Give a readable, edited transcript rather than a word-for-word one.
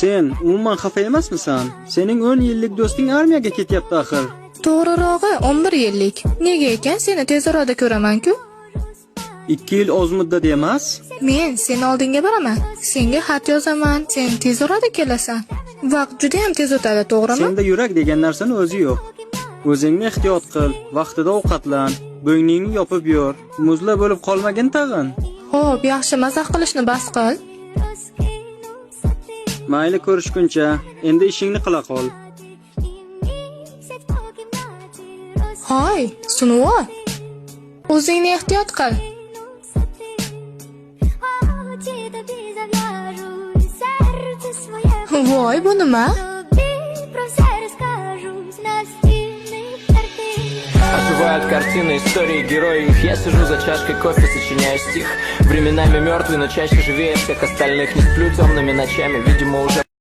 Sen umuman xafa emasmisan? Sening 10 yillik do'sting armiyaga ketyapti axir. To'g'rirog'i 11 yillik. Nega ekan seni tez orada ko'raman-ku? 2 yil oz muddat emas. Men seni oldinga boraman. Senga xat yozaman, sen tez orada kelasan. Vaqt juda ham tez o'tadi, to'g'rimi? Senda yurak degan narsani o'zi yo'q. O'zingni ehtiyot qil, vaqtida ovqatlan, bo'yningni yopib yur. Muzla bo'lib qolmagin tag'in. Xo'p, yaxshi, mazax qilishni bas qil. Mayli ko'rishguncha, endi ishingni qila qol. Hoy, Sunuvo. O'zingni ehtiyot qil. Voy, bu nima? Оживают картины, истории, герои их. Я сижу за чашкой кофе, сочиняю стих. Временами мертвый, но чаще живее всех остальных. Не сплю темными ночами, видимо, уже